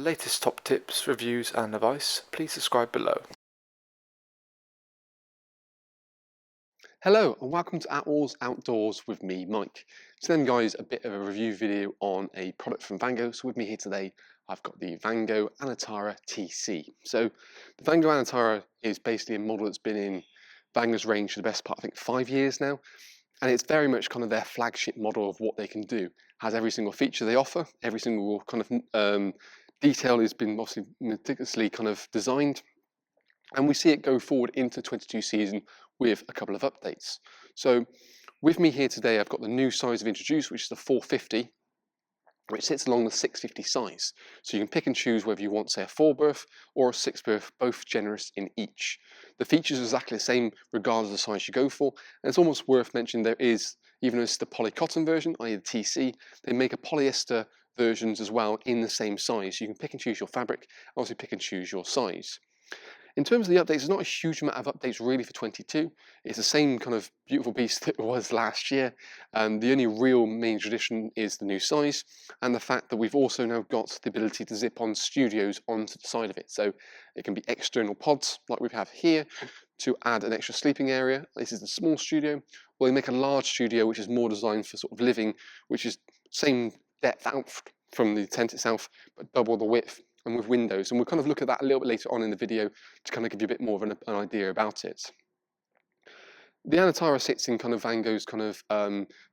latest top tips, reviews and advice, please subscribe below. Hello and welcome to Attwoolls Outdoors with me, Mike. So then guys, a bit of a review video on a product from Vango. So with me here today, I've got the Vango Anantara TC. So the Vango Anantara is basically a model that's been in Vango's range for the best part, I think 5 years now. And it's very much kind of their flagship model of what they can do. Has every single feature they offer, every single kind of detail has been obviously meticulously kind of designed. And we see it go forward into the 22 season with a couple of updates. So with me here today, I've got the new size I've introduced, which is the 450, which sits along the 650 size. So you can pick and choose whether you want, say, a 4-berth or a 6-berth, both generous in each. The features are exactly the same regardless of the size you go for. And it's almost worth mentioning there is, even though it's the polycotton version, i.e. the TC, they make a polyester versions as well in the same size. So you can pick and choose your fabric, obviously pick and choose your size. In terms of the updates, there's not a huge amount of updates really for 22. It's the same kind of beautiful beast that it was last year. The only real main addition is the new size and the fact that we've also now got the ability to zip on studios onto the side of it. So it can be external pods like we have here to add an extra sleeping area. This is the small studio. Or they make a large studio which is more designed for sort of living, which is same depth out from the tent itself, but double the width and with windows. And we'll kind of look at that a little bit later on in the video to kind of give you a bit more of an idea about it. The Anantara sits in kind of Vango's kind of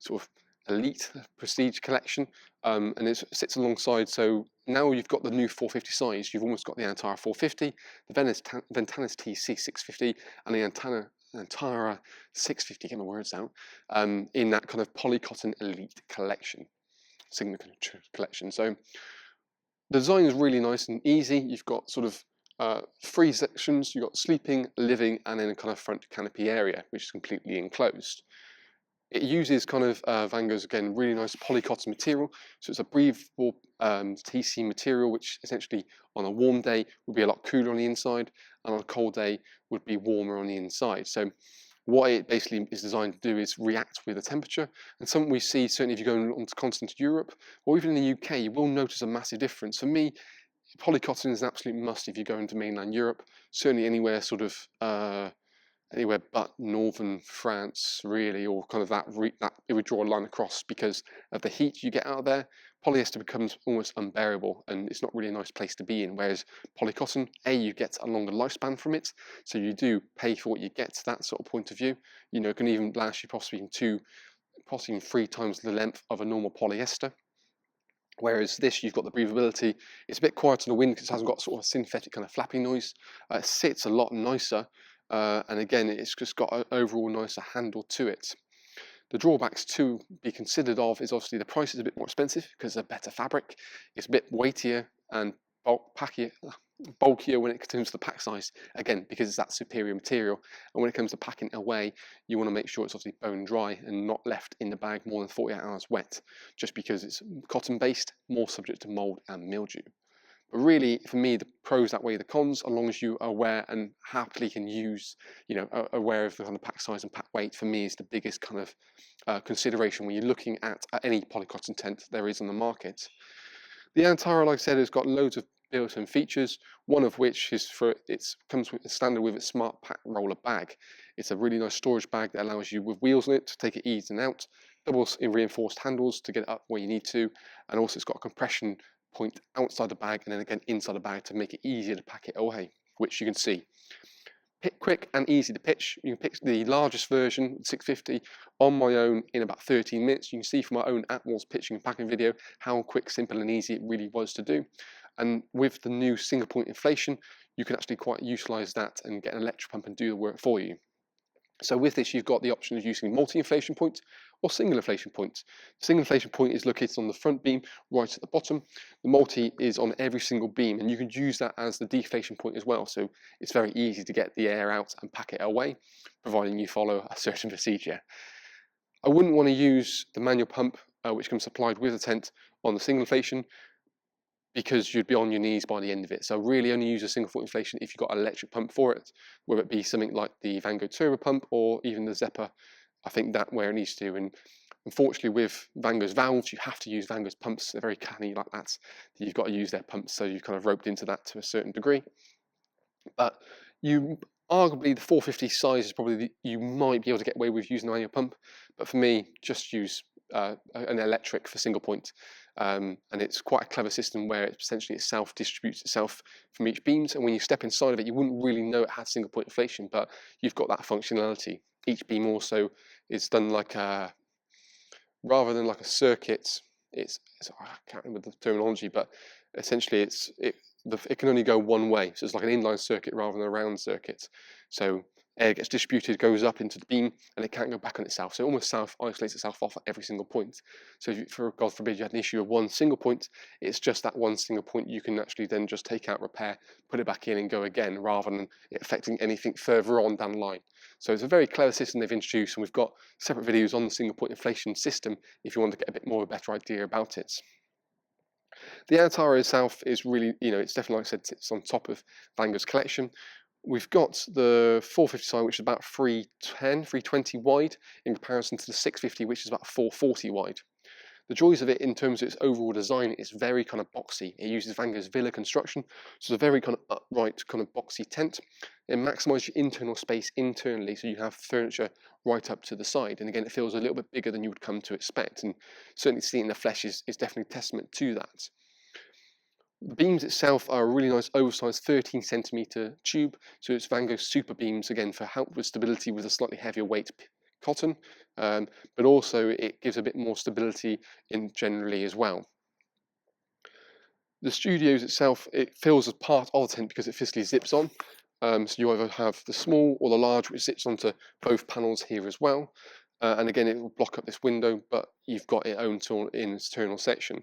sort of elite prestige collection, and it sits alongside. So now you've got the new 450 size, you've almost got the Anantara 450, the Ventanis TC 650, and the Anantara 650, get my words out, in that kind of polycotton elite collection, signature collection. So the design is really nice and easy. You've got sort of 3 sections. You've got sleeping, living, and then a kind of front canopy area, which is completely enclosed. It uses kind of Vango's, again, really nice polycotton material. So it's a breathable TC material, which essentially on a warm day would be a lot cooler on the inside, and on a cold day would be warmer on the inside. So what it basically is designed to do is react with the temperature, and something we see certainly if you go onto continental Europe or even in the UK, you will notice a massive difference. For me, polycotton is an absolute must if you go into mainland Europe, certainly anywhere sort of anywhere but northern France really, or kind of that it would draw a line across because of the heat you get out of there. Polyester becomes almost unbearable and it's not really a nice place to be in, whereas polycotton, you get a longer lifespan from it, so you do pay for what you get, that sort of point of view. You know, it can even last you possibly in 3 times the length of a normal polyester. Whereas this, you've got the breathability. It's a bit quieter in the wind because it hasn't got sort of a synthetic kind of flapping noise. It sits a lot nicer, and again, it's just got an overall nicer handle to it. The drawbacks to be considered of is obviously the price is a bit more expensive because it's a better fabric. It's a bit weightier and bulkier when it comes to the pack size, again, because it's that superior material. And when it comes to packing away, you want to make sure it's obviously bone dry and not left in the bag more than 48 hours wet, just because it's cotton based, more subject to mold and mildew. But really, for me, the pros outweigh the cons, as long as you are aware and happily can use, you know, aware of the kind of pack size and pack weight. For me, is the biggest kind of consideration when you're looking at any polycotton tent there is on the market. The Anantara, like I said, has got loads of built-in features, one of which is comes with standard with its smart pack roller bag. It's a really nice storage bag that allows you with wheels on it to take it easy and out, doubles in reinforced handles to get it up where you need to, and also it's got a compression point outside the bag and then again inside the bag to make it easier to pack it away, which you can see. Quick and easy to pitch. You can pitch the largest version, 650, on my own in about 13 minutes. You can see from my own Attwoolls pitching and packing video how quick, simple and easy it really was to do. And with the new single point inflation, you can actually quite utilize that and get an electric pump and do the work for you. So with this, you've got the option of using multi-inflation point or single inflation point. The single inflation point is located on the front beam right at the bottom. The multi is on every single beam, and you can use that as the deflation point as well. So it's very easy to get the air out and pack it away, providing you follow a certain procedure. I wouldn't want to use the manual pump, which comes supplied with the tent on the single inflation, because you'd be on your knees by the end of it. So really only use a single foot inflation if you've got an electric pump for it, whether it be something like the Vango turbo pump or even the Zephyr. I think that where it needs to. And Unfortunately, with Vango's valves, you have to use Vango's pumps. They're very canny like that. You've got to use their pumps, so you've kind of roped into that to a certain degree. But you arguably the 450 size is probably you might be able to get away with using a manual pump. But for me, just use an electric for single point. And it's quite a clever system where it essentially itself distributes itself from each beams, and when you step inside of it, you wouldn't really know it had single point inflation, but you've got that functionality. Each beam also is done like a, rather than like a circuit, it's I can't remember the terminology, but essentially it can only go one way, so it's like an inline circuit rather than a round circuit. So air gets distributed, goes up into the beam, and it can't go back on itself. So it almost self-isolates itself off at every single point. So if you, for God forbid, you had an issue of one single point, it's just that one single point you can actually then just take out, repair, put it back in and go again, rather than it affecting anything further on down the line. So it's a very clever system they've introduced, and we've got separate videos on the single point inflation system if you want to get a bit more of a better idea about it. The Anantara itself is really, it's definitely, like I said, it's on top of Vango's collection. We've got the 450 size, which is about 310, 320 wide, in comparison to the 650, which is about 440 wide. The joys of it in terms of its overall design is very kind of boxy. It uses Vango's villa construction, so it's a very kind of upright, kind of boxy tent. It maximises your internal space internally, so you have furniture right up to the side. And again, it feels a little bit bigger than you would come to expect. And certainly seeing the flesh is definitely a testament to that. The beams itself are a really nice oversized 13 centimeter tube, so it's Vango super beams, again for help with stability with a slightly heavier weight cotton, but also it gives a bit more stability in generally as well. The studios itself, it fills as part of the tent because it physically zips on, so you either have the small or the large, which zips onto both panels here as well. And again, it will block up this window, but you've got its own internal section.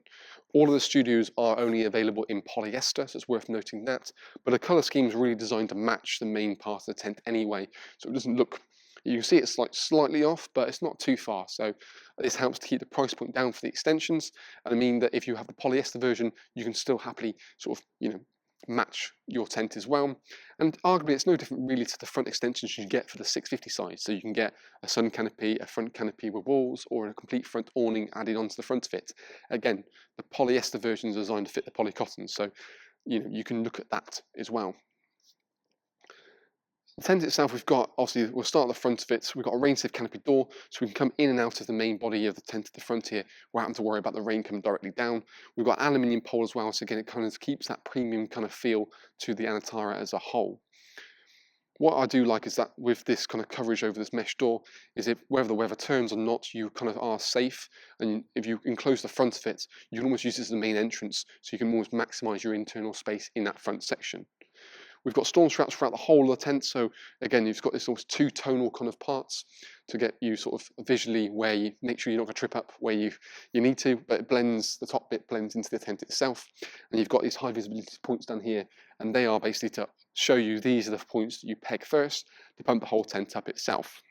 All of the studios are only available in polyester, so it's worth noting that. But the colour scheme is really designed to match the main part of the tent anyway, so it doesn't look, you can see it's like slightly off, but it's not too far. So this helps to keep the price point down for the extensions. And I mean that if you have the polyester version, you can still happily sort of, match your tent as well. And arguably it's no different really to the front extensions you get for the 650 size. So you can get a sun canopy, a front canopy with walls, or a complete front awning added onto the front of it. Again, the polyester version is designed to fit the polycotton, so you can look at that as well. The tent itself, we've got, obviously, we'll start at the front of it. We've got a rain-safe canopy door, so we can come in and out of the main body of the tent at the front here without having to worry about the rain coming directly down. We've got aluminium pole as well, so again, it kind of keeps that premium kind of feel to the Anantara as a whole. What I do like is that with this kind of coverage over this mesh door, is if whether the weather turns or not, you kind of are safe. And if you enclose the front of it, you can almost use this as the main entrance, so you can almost maximise your internal space in that front section. We've got storm straps throughout the whole of the tent, so again, you've got this sort of two tonal kind of parts to get you sort of visually where you make sure you're not going to trip up where you need to, but it blends, the top bit blends into the tent itself. And you've got these high visibility points down here, and they are basically to show you these are the points that you peg first to pump the whole tent up itself.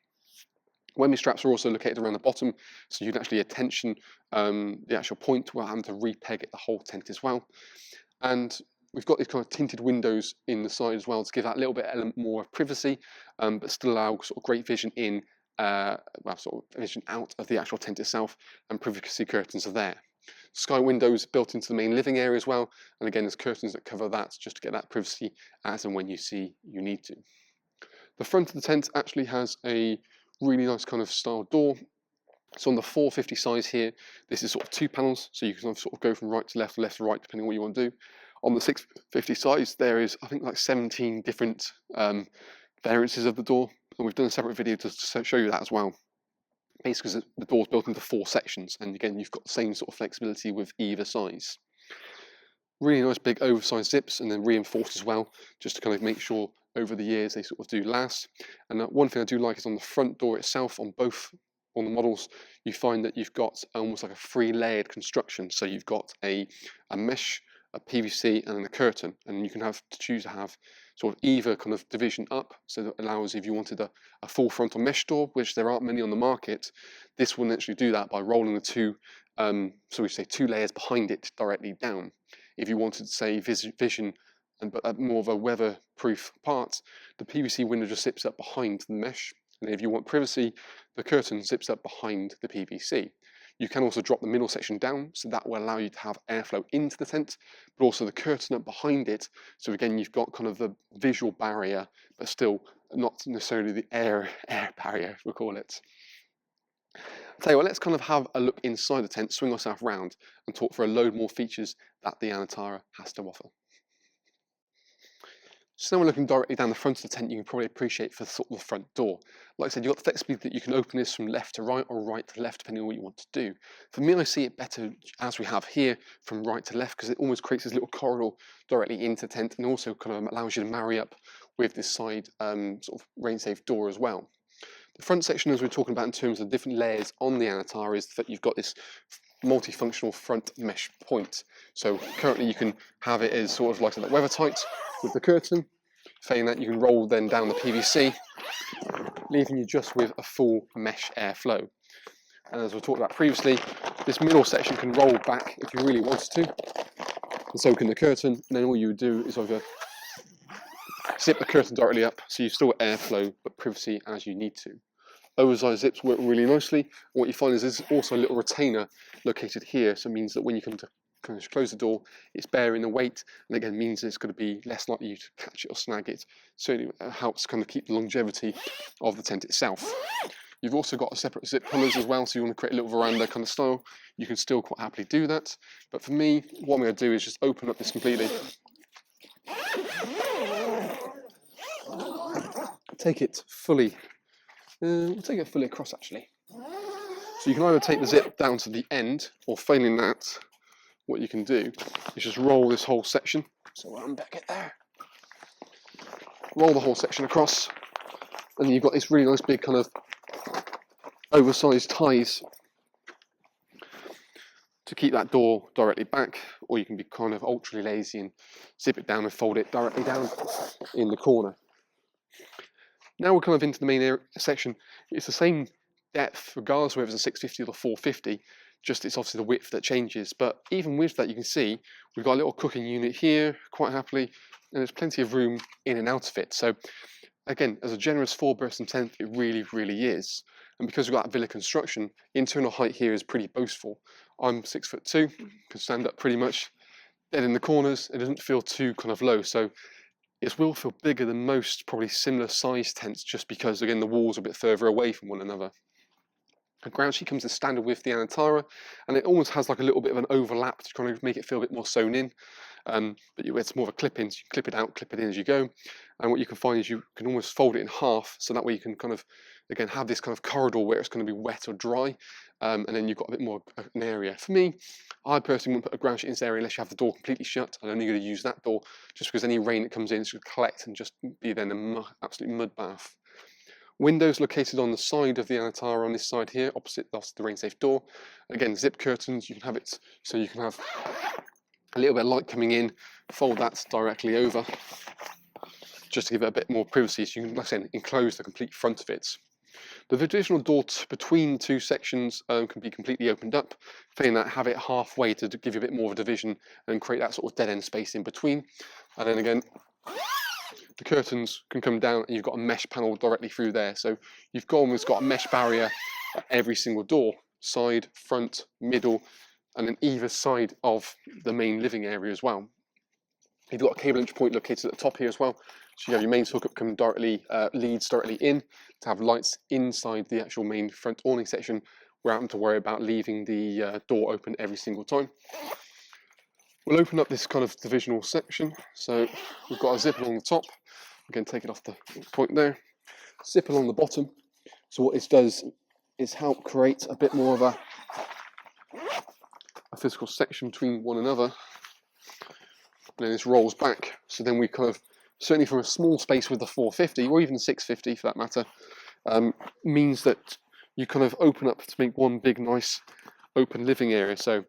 Wemmy straps are also located around the bottom, so you can actually attention the actual point without having to repeg it the whole tent as well. And we've got these kind of tinted windows in the side as well to give that little bit element more of privacy, but still allow sort of great vision in, sort of vision out of the actual tent itself, and privacy curtains are there. Sky windows built into the main living area as well, and again there's curtains that cover that just to get that privacy as and when you see you need to. The front of the tent actually has a really nice kind of style door. So on the 450 size here, this is sort of two panels, so you can sort of go from right to left to right, depending on what you want to do. On the 650 size, there is, I think, like 17 different variances of the door, and we've done a separate video to show you that as well. Basically, because the door's built into 4 sections, and again, you've got the same sort of flexibility with either size. Really nice big oversized zips, and then reinforced as well, just to kind of make sure over the years they sort of do last. And one thing I do like is on the front door itself, on the models, you find that you've got almost like a 3-layered construction. So you've got a mesh, a PVC, and then a curtain, and you can have to choose to have sort of either kind of division up, so that allows, if you wanted a full frontal mesh door, which there aren't many on the market, this will actually do that by rolling the two, so we say 2 layers behind it directly down. If you wanted to say vision and but more of a weatherproof part, the PVC window just zips up behind the mesh, And if you want privacy, the curtain zips up behind the PVC. You can also drop the middle section down, so that will allow you to have airflow into the tent, but also the curtain up behind it. So again, you've got kind of the visual barrier, but still not necessarily the air barrier, we call it. I'll tell you what, let's kind of have a look inside the tent, swing ourselves round, and talk for a load more features that the Anantara has to offer. So now we're looking directly down the front of the tent. You can probably appreciate for sort of the front door. Like I said, you've got the flexibility that you can open this from left to right or right to left, depending on what you want to do. For me, I see it better as we have here from right to left, because it almost creates this little corridor directly into the tent, and also kind of allows you to marry up with this side sort of rain-safe door as well. The front section, as we're talking about in terms of different layers on the Anantara, is that you've got this multifunctional front mesh point. So currently you can have it as sort of like that weather tight with the curtain. Failing that, you can roll then down the PVC, leaving you just with a full mesh airflow. And as we talked about previously, this middle section can roll back if you really wanted to, and so can the curtain. And then all you would do is either zip the curtain directly up, so you still get airflow but privacy as you need to. Oversized zips work really nicely. What you find is there's also a little retainer located here, so it means that when you come to kind of close the door, it's bearing the weight, and again means it's going to be less likely you to catch it or snag it. Certainly helps kind of keep the longevity of the tent itself. You've also got a separate zip pullers as well, so you want to create a little veranda kind of style. You can still quite happily do that. But for me, what I'm going to do is just open up this completely. Take it fully. We'll take it fully across actually. So you can either take the zip down to the end, or failing that, what you can do is just roll this whole section. So I'll unback it there. Roll the whole section across, and you've got this really nice big kind of oversized ties to keep that door directly back, or you can be kind of ultra lazy and zip it down and fold it directly down in the corner. Now we're kind of into the main section. It's the same depth regardless whether it's a 650 or the 450, just it's obviously the width that changes. But even with that, you can see we've got a little cooking unit here quite happily, and there's plenty of room in and out of it. So again, as a generous 4-person tent, it really, really is. And because we've got that villa construction, internal height here is pretty boastful. I'm 6'2", can stand up pretty much dead in the corners. It doesn't feel too kind of low. So it will feel bigger than most probably similar sized tents, just because again the walls are a bit further away from one another. The ground sheet comes as standard with the Anantara, and it almost has like a little bit of an overlap to kind of make it feel a bit more sewn in. But it's more of a clip in, so you can clip it out, clip it in as you go. And what you can find is you can almost fold it in half, so that way you can kind of, again, have this kind of corridor where it's going to be wet or dry, and then you've got a bit more of an area. For me, I personally wouldn't put a ground sheet in this area unless you have the door completely shut. I'm only going to use that door just because any rain that comes in should collect and just be then an absolute mud bath. Windows located on the side of the Anantara on this side here, opposite the rain-safe door. Again, zip curtains, you can have it so you can have a little bit of light coming in, fold that directly over, just to give it a bit more privacy, so you can, like I said, enclose the complete front of it. The additional door between two sections can be completely opened up, failing that, have it halfway to give you a bit more of a division and create that sort of dead end space in between. And then again, the curtains can come down and you've got a mesh panel directly through there. So you've almost got a mesh barrier at every single door, side, front, middle, and then either side of the main living area as well. You've got a cable entry point located at the top here as well. So you have your mains hookup coming directly, leads directly in to have lights inside the actual main front awning section without having to worry about leaving the door open every single time. We'll open up this kind of divisional section. So we've got a zip along the top. Again, take it off the point there. Zip along the bottom. So what this does is help create a bit more of a physical section between one another. And then this rolls back. So then we kind of, certainly from a small space with the 450 or even 650 for that matter, means that you kind of open up to make one big nice open living area. So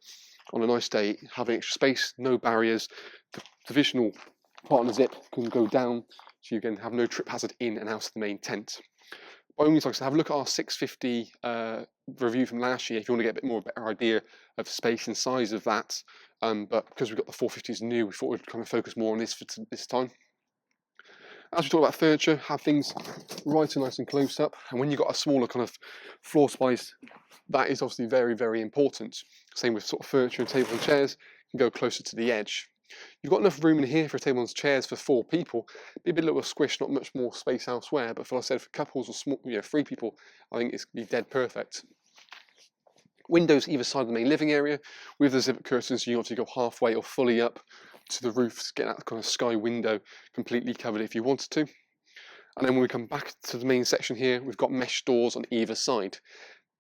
on a nice day, having extra space, no barriers, the divisional part of the zip can go down, so you can have no trip hazard in and out of the main tent. By all means, like I said, have a look at our 650 review from last year if you want to get a bit more of a better idea of the space and size of that. But because we've got the 450s new, we thought we'd kind of focus more on this for this time. As we talk about furniture, have things right and nice and close up. And when you've got a smaller kind of floor space, that is obviously very, very important. Same with sort of furniture and tables and chairs, you can go closer to the edge. You've got enough room in here for tables and chairs for 4 people. Be a bit little squish, not much more space elsewhere. But for, like I said, for couples or small, 3 people, I think it's be dead perfect. Windows either side of the main living area with the zip curtains. You obviously go halfway or fully up to the roof to get that kind of sky window completely covered if you wanted to. And then when we come back to the main section here, we've got mesh doors on either side.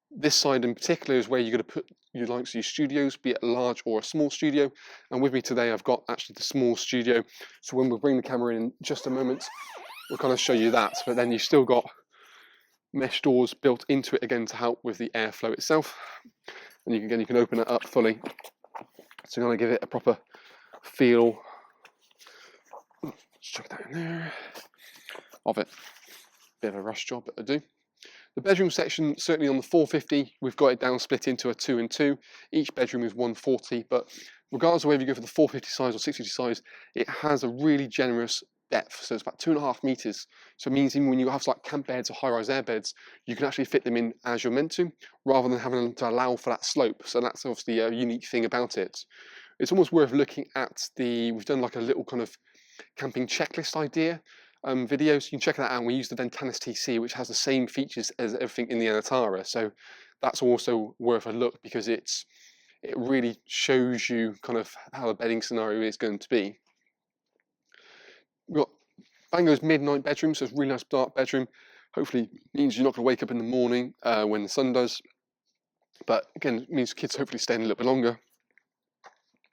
This side in particular is where you're going to put your likes of your studios, be it a large or a small studio. And with me today, I've got actually the small studio. So when we bring the camera in just a moment, we'll kind of show you that. But then you've still got mesh doors built into it again to help with the airflow itself. And you can open it up fully to kind of give it a proper feel. Let's chuck that in there. Of it. Bit of a rush job, but I do. The bedroom section, certainly on the 450, we've got it down split into a 2 and 2. Each bedroom is 140, but regardless of whether you go for the 450 size or 650 size, it has a really generous depth. So it's about 2.5 meters. So it means even when you have like camp beds or high-rise air beds, you can actually fit them in as you're meant to, rather than having to allow for that slope. So that's obviously a unique thing about it. It's almost worth looking at we've done like a little kind of camping checklist idea video, so you can check that out. We use the Ventanis TC, which has the same features as everything in the Anantara, so that's also worth a look because it really shows you kind of how the bedding scenario is going to be. We've got Vango's midnight bedroom, so it's a really nice dark bedroom. Hopefully means you're not going to wake up in the morning when the sun does, but again it means kids hopefully staying a little bit longer.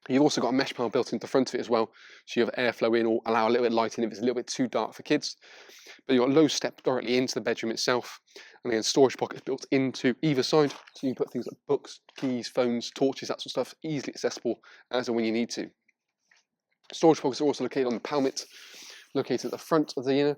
You've also got a mesh panel built into the front of it as well, so you have airflow in or allow a little bit of light in if it's a little bit too dark for kids. But you've got a low step directly into the bedroom itself, and again storage pockets built into either side, so you can put things like books, keys, phones, torches, that sort of stuff, easily accessible as and when you need to. Storage pockets are also located on the palmet, located at the front of the unit,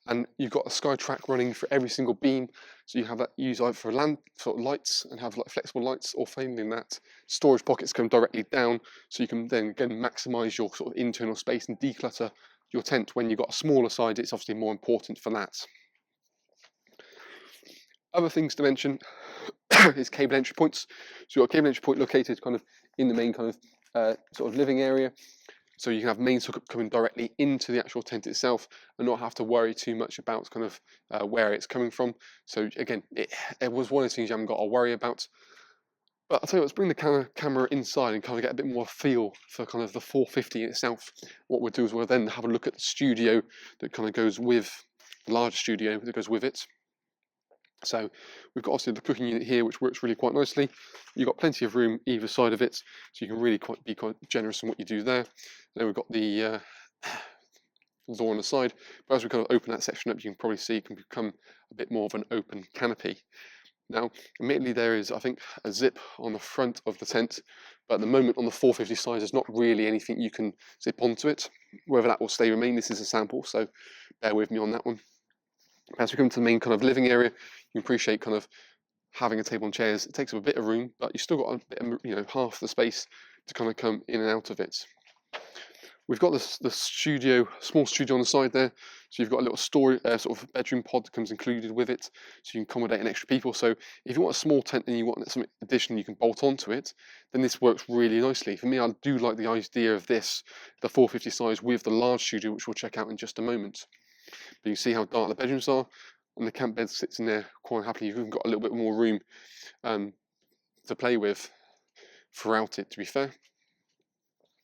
and you've got a sky track running for every single beam, so you have that used either for land sort of lights and have like flexible lights, or failing that, storage pockets come directly down, so you can then again maximise your sort of internal space and declutter your tent. When you've got a smaller side, it's obviously more important for that. Other things to mention is cable entry points. So you've got a cable entry point located kind of in the main kind of sort of living area. So you can have mains hookup coming directly into the actual tent itself and not have to worry too much about kind of where it's coming from. So again, it was one of the things you haven't got to worry about. But I'll tell you what, let's bring the camera inside and kind of get a bit more feel for kind of the 450 itself. What we'll do is we'll then have a look at the studio that kind of goes with the larger studio that goes with it. So we've got obviously the cooking unit here, which works really quite nicely. You've got plenty of room either side of it, so you can really be quite generous in what you do there. Then we've got the door on the side, but as we kind of open that section up, you can probably see it can become a bit more of an open canopy. Now, admittedly, there is, I think, a zip on the front of the tent, but at the moment on the 450 size, there's not really anything you can zip onto it. Whether that will stay remain, this is a sample, so bear with me on that one. As we come to the main kind of living area, you can appreciate kind of having a table and chairs. It takes up a bit of room, but you've still got a bit of, half the space to kind of come in and out of it. We've got the studio, small studio on the side there, so you've got a little sort of bedroom pod that comes included with it, so you can accommodate an extra people. So if you want a small tent and you want something additional you can bolt onto it, then this works really nicely. For me, I do like the idea of this, the 450 size with the large studio, which we'll check out in just a moment. But you can see how dark the bedrooms are, and the camp bed sits in there quite happily. You've even got a little bit more room to play with throughout it, to be fair.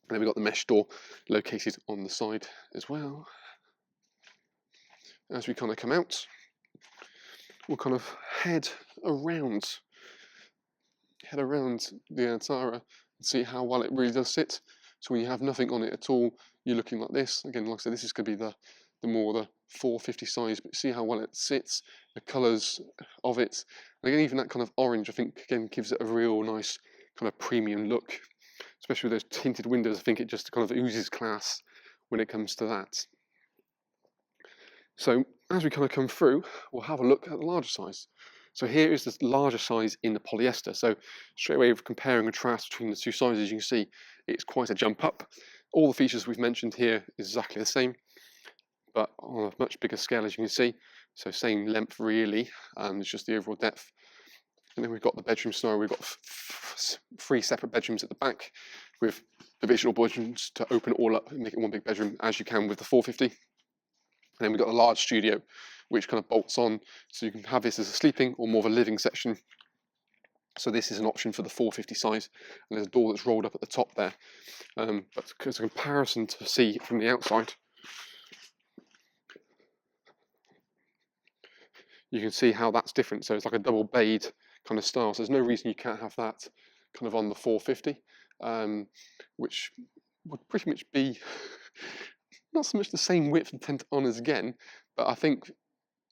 And then we've got the mesh door located on the side as well. As we kind of come out, we'll kind of head around the Anantara and see how well it really does sit. So when you have nothing on it at all, you're looking like this. Again, like I said, this is going to be the 450 size, but see how well it sits, the colours of it. And again, even that kind of orange, I think, again, gives it a real nice kind of premium look. Especially with those tinted windows, I think it just kind of oozes class when it comes to that. So as we kind of come through, we'll have a look at the larger size. So here is the larger size in the polyester. So straight away, comparing and contrast between the two sizes, you can see it's quite a jump up. All the features we've mentioned here is exactly the same. but on a much bigger scale, as you can see. So same length really, it's just the overall depth. And then we've got the bedroom scenario. We've got 3 separate bedrooms at the back with divisional bedrooms to open it all up and make it one big bedroom, as you can with the 450. And then we've got a large studio, which kind of bolts on, so you can have this as a sleeping or more of a living section. So this is an option for the 450 size, and there's a door that's rolled up at the top there. But as a comparison to see from the outside, you can see how that's different. So it's like a double bayed kind of style. So there's no reason you can't have that kind of on the 450, which would pretty much be not so much the same width and 10 on as again, but I think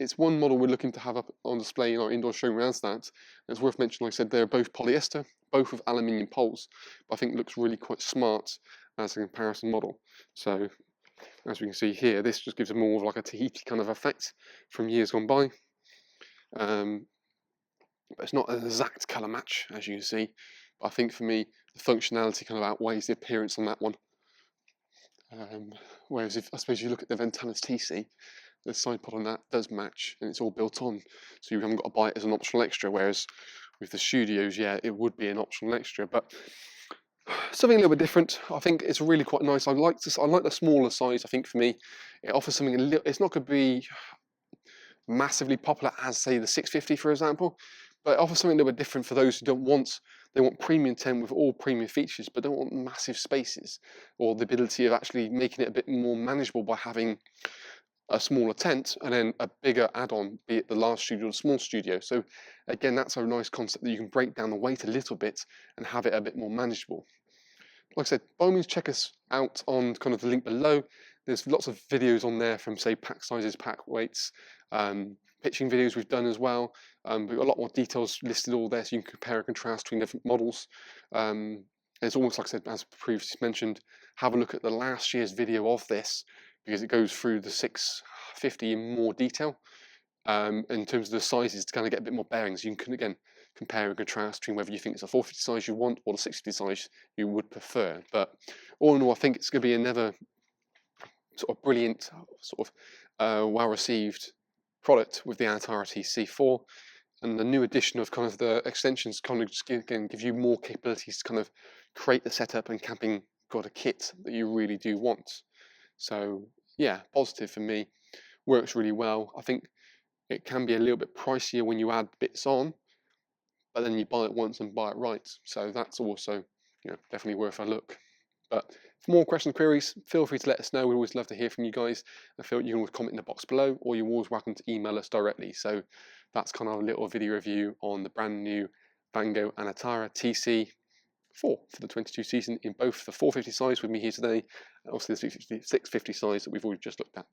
it's one model we're looking to have up on display in our indoor showroom as that. And it's worth mentioning, like I said, they're both polyester, both with aluminium poles, but I think it looks really quite smart as a comparison model. So as we can see here, this just gives it more of like a Tahiti kind of effect from years gone by. But it's not an exact colour match, as you can see. But I think for me, the functionality kind of outweighs the appearance on that one. Whereas if I suppose you look at the Ventanas TC, the side pod on that does match, and it's all built on, so you haven't got to buy it as an optional extra. Whereas with the studios, yeah, it would be an optional extra, but something a little bit different. I think it's really quite nice. I like the smaller size. I think for me, it offers something a little. It's not going to be massively popular as, say, the 650, for example, but it offers something a little bit different for those who don't want. They want premium tent with all premium features, but don't want massive spaces, or the ability of actually making it a bit more manageable by having a smaller tent and then a bigger add-on, be it the large studio or the small studio. So again, that's a nice concept that you can break down the weight a little bit and have it a bit more manageable. Like I said, by all means check us out on kind of the link below. There's lots of videos on there from, say, pack sizes, pack weights, pitching videos we've done as well. We've got a lot more details listed all there, so you can compare and contrast between different models. It's almost like I said, as previously mentioned, have a look at the last year's video of this, because it goes through the 650 in more detail in terms of the sizes to kind of get a bit more bearings. You can again compare and contrast between whether you think it's a 450 size you want or the 650 size you would prefer. But all in all, I think it's going to be another sort of brilliant, sort of well-received product with the Anantara TC4, and the new addition of kind of the extensions kind of just give you more capabilities to kind of create the setup and camping kind of kit that you really do want. So yeah, positive for me. Works really well. I think it can be a little bit pricier when you add bits on, but then you buy it once and buy it right. So that's also, definitely worth a look. But for more questions and queries, feel free to let us know. We always love to hear from you guys. I feel you can always comment in the box below, or you're always welcome to email us directly. So that's kind of a little video review on the brand new Vango Anantara TC4 for the 22 season in both the 450 size with me here today, and also the 650 size that we've already just looked at.